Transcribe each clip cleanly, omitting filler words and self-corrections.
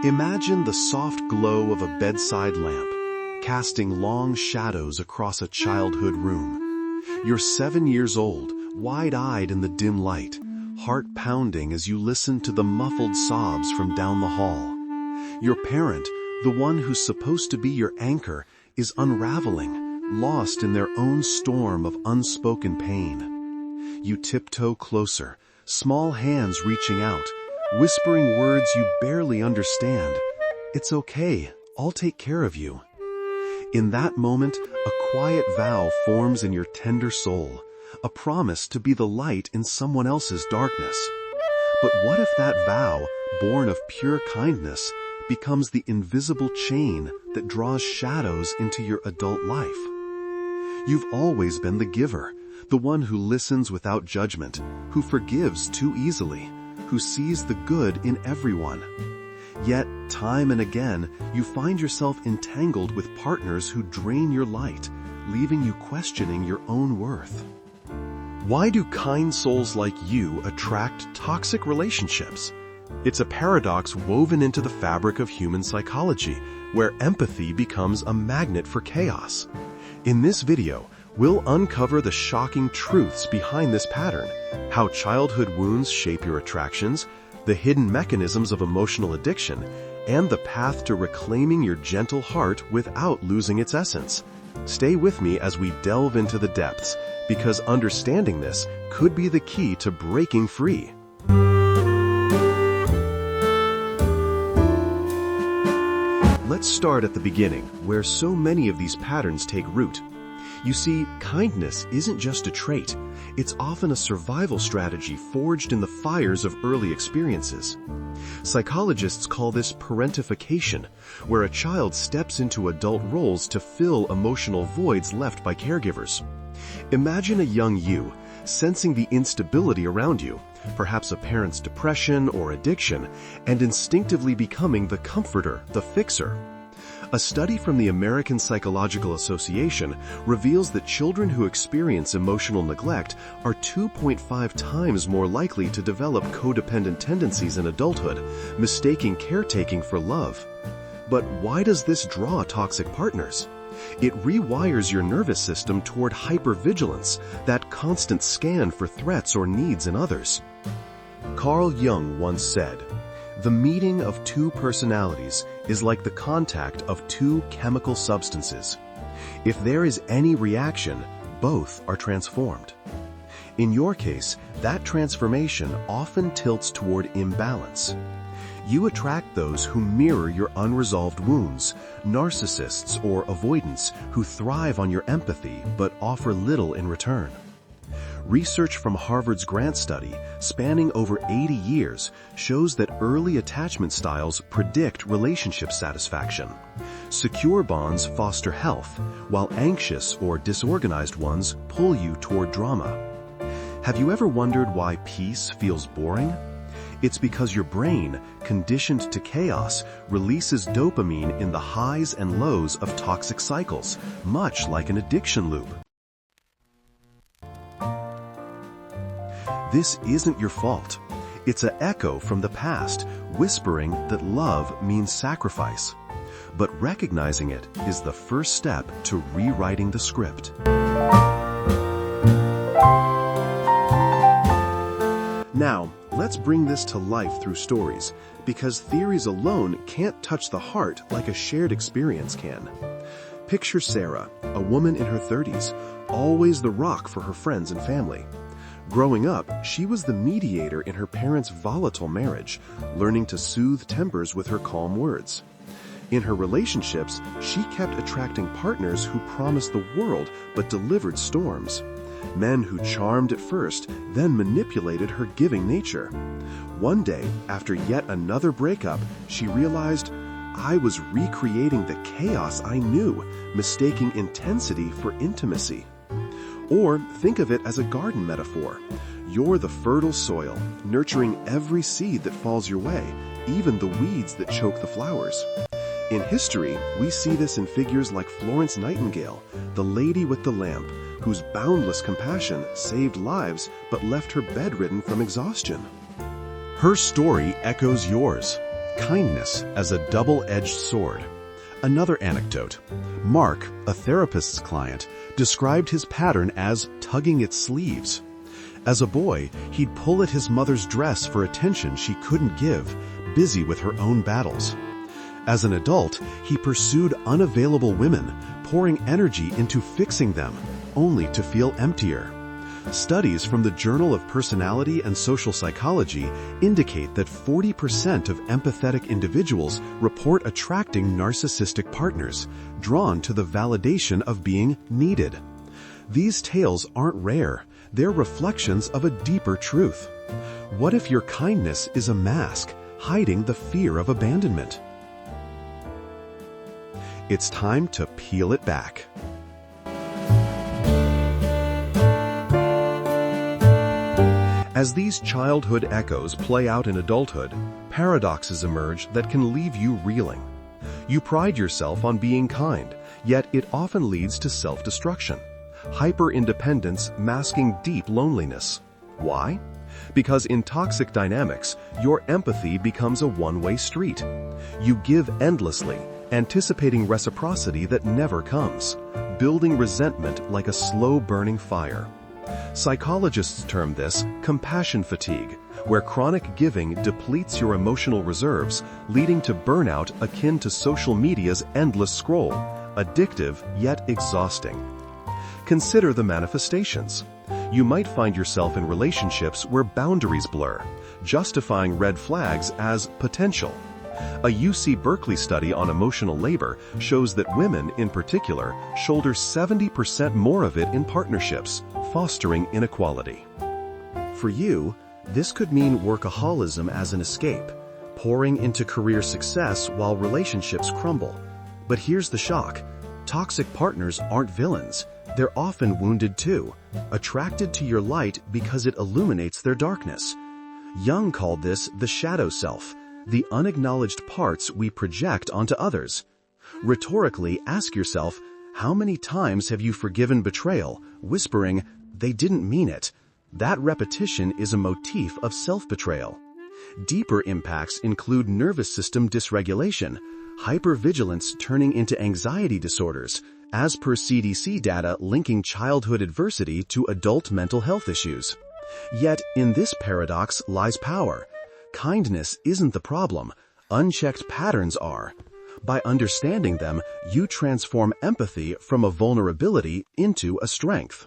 Imagine the soft glow of a bedside lamp, casting long shadows across a childhood room. You're 7 years old, wide-eyed in the dim light, heart pounding as you listen to the muffled sobs from down the hall. Your parent, the one who's supposed to be your anchor, is unraveling, lost in their own storm of unspoken pain. You tiptoe closer, small hands reaching out, whispering words you barely understand. "It's okay, I'll take care of you." In that moment, a quiet vow forms in your tender soul, a promise to be the light in someone else's darkness. But what if that vow, born of pure kindness, becomes the invisible chain that draws shadows into your adult life? You've always been the giver, the one who listens without judgment, who forgives too easily, who sees the good in everyone. Yet, time and again, you find yourself entangled with partners who drain your light, leaving you questioning your own worth. Why do kind souls like you attract toxic relationships? It's a paradox woven into the fabric of human psychology, where empathy becomes a magnet for chaos. In this video, we'll uncover the shocking truths behind this pattern, how childhood wounds shape your attractions, the hidden mechanisms of emotional addiction, and the path to reclaiming your gentle heart without losing its essence. Stay with me as we delve into the depths, because understanding this could be the key to breaking free. Let's start at the beginning, where so many of these patterns take root. You see, kindness isn't just a trait. It's often a survival strategy forged in the fires of early experiences. Psychologists call this parentification, where a child steps into adult roles to fill emotional voids left by caregivers. Imagine a young you, sensing the instability around you, perhaps a parent's depression or addiction, and instinctively becoming the comforter, the fixer. A study from the American Psychological Association reveals that children who experience emotional neglect are 2.5 times more likely to develop codependent tendencies in adulthood, mistaking caretaking for love. But why does this draw toxic partners? It rewires your nervous system toward hypervigilance, that constant scan for threats or needs in others. Carl Jung once said, "The meeting of two personalities is like the contact of two chemical substances. If there is any reaction, both are transformed." In your case, that transformation often tilts toward imbalance. You attract those who mirror your unresolved wounds, narcissists or avoidants who thrive on your empathy but offer little in return. Research from Harvard's Grant study, spanning over 80 years, shows that early attachment styles predict relationship satisfaction. Secure bonds foster health, while anxious or disorganized ones pull you toward drama. Have you ever wondered why peace feels boring? It's because your brain, conditioned to chaos, releases dopamine in the highs and lows of toxic cycles, much like an addiction loop. This isn't your fault. It's an echo from the past, whispering that love means sacrifice. But recognizing it is the first step to rewriting the script. Now, let's bring this to life through stories, because theories alone can't touch the heart like a shared experience can. Picture Sarah, a woman in her 30s, always the rock for her friends and family. Growing up, she was the mediator in her parents' volatile marriage, learning to soothe tempers with her calm words. In her relationships, she kept attracting partners who promised the world but delivered storms. Men who charmed at first, then manipulated her giving nature. One day, after yet another breakup, she realized, "I was recreating the chaos I knew, mistaking intensity for intimacy." Or think of it as a garden metaphor. You're the fertile soil, nurturing every seed that falls your way, even the weeds that choke the flowers. In history, we see this in figures like Florence Nightingale, the lady with the lamp, whose boundless compassion saved lives but left her bedridden from exhaustion. Her story echoes yours. kindness as a double-edged sword. Another anecdote. Mark, a therapist's client, described his pattern as tugging at sleeves. As a boy, he'd pull at his mother's dress for attention she couldn't give, busy with her own battles. As an adult, he pursued unavailable women, pouring energy into fixing them, only to feel emptier. Studies from the Journal of Personality and Social Psychology indicate that 40% of empathetic individuals report attracting narcissistic partners, drawn to the validation of being needed. These tales aren't rare, they're reflections of a deeper truth. What if your kindness is a mask, hiding the fear of abandonment? It's time to peel it back. As these childhood echoes play out in adulthood, paradoxes emerge that can leave you reeling. You pride yourself on being kind, yet it often leads to self-destruction. Hyper-independence masking deep loneliness. Why? Because in toxic dynamics, your empathy becomes a one-way street. You give endlessly, anticipating reciprocity that never comes, building resentment like a slow-burning fire. Psychologists term this compassion fatigue, where chronic giving depletes your emotional reserves, leading to burnout akin to social media's endless scroll, addictive yet exhausting. Consider the manifestations. You might find yourself in relationships where boundaries blur, justifying red flags as potential. A UC Berkeley study on emotional labor shows that women, in particular, shoulder 70% more of it in partnerships, fostering inequality. For you, this could mean workaholism as an escape, pouring into career success while relationships crumble. But here's the shock. Toxic partners aren't villains. They're often wounded too, attracted to your light because it illuminates their darkness. Jung called this the shadow self, the unacknowledged parts we project onto others. Rhetorically, ask yourself, how many times have you forgiven betrayal, whispering, "They didn't mean it"? That repetition is a motif of self-betrayal. Deeper impacts include nervous system dysregulation, hypervigilance turning into anxiety disorders, as per CDC data linking childhood adversity to adult mental health issues. Yet, in this paradox lies power. Kindness isn't the problem, unchecked patterns are. By understanding them, you transform empathy from a vulnerability into a strength.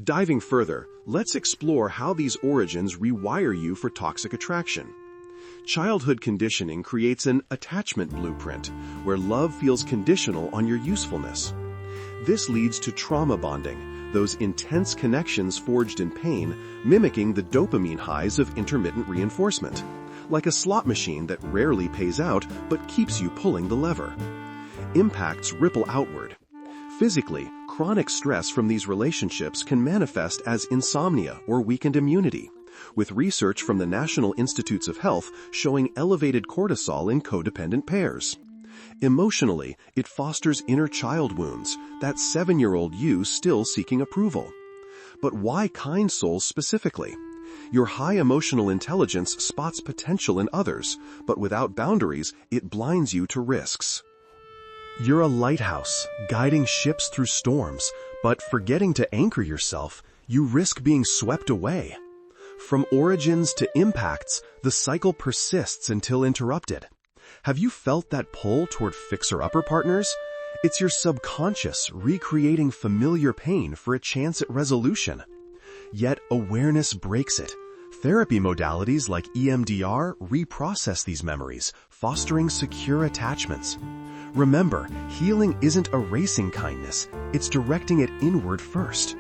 Diving further, let's explore how these origins rewire you for toxic attraction. Childhood conditioning creates an attachment blueprint, where love feels conditional on your usefulness. This leads to trauma bonding, those intense connections forged in pain, mimicking the dopamine highs of intermittent reinforcement, like a slot machine that rarely pays out but keeps you pulling the lever. Impacts ripple outward. Physically, chronic stress from these relationships can manifest as insomnia or weakened immunity, with research from the National Institutes of Health showing elevated cortisol in codependent pairs. Emotionally, it fosters inner child wounds, that 7-year-old you still seeking approval. But why kind souls specifically? Your high emotional intelligence spots potential in others, but without boundaries, it blinds you to risks. You're a lighthouse, guiding ships through storms, but forgetting to anchor yourself, you risk being swept away. From origins to impacts, the cycle persists until interrupted. Have you felt that pull toward fixer-upper partners? It's your subconscious recreating familiar pain for a chance at resolution. Yet awareness breaks it. Therapy modalities like EMDR reprocess these memories, fostering secure attachments. Remember, healing isn't erasing kindness, it's directing it inward first.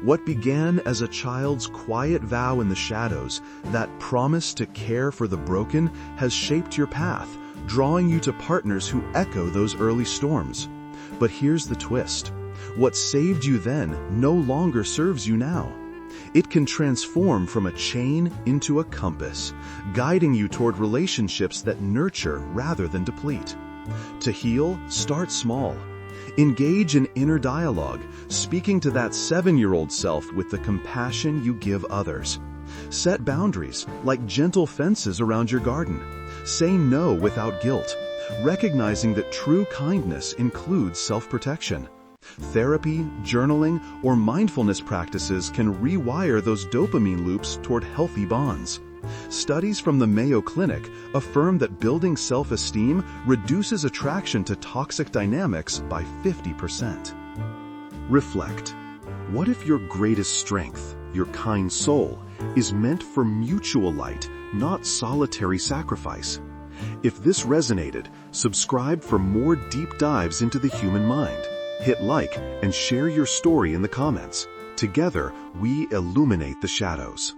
What began as a child's quiet vow in the shadows, that promise to care for the broken, has shaped your path, drawing you to partners who echo those early storms. But here's the twist. What saved you then no longer serves you now. It can transform from a chain into a compass, guiding you toward relationships that nurture rather than deplete. To heal, start small. Engage in inner dialogue, speaking to that 7-year-old self with the compassion you give others. Set boundaries, like gentle fences around your garden. Say no without guilt, recognizing that true kindness includes self-protection. Therapy, journaling, or mindfulness practices can rewire those dopamine loops toward healthy bonds. Studies from the Mayo Clinic affirm that building self-esteem reduces attraction to toxic dynamics by 50%. Reflect. What if your greatest strength, your kind soul, is meant for mutual light, not solitary sacrifice? If this resonated, subscribe for more deep dives into the human mind. Hit like and share your story in the comments. Together, we illuminate the shadows.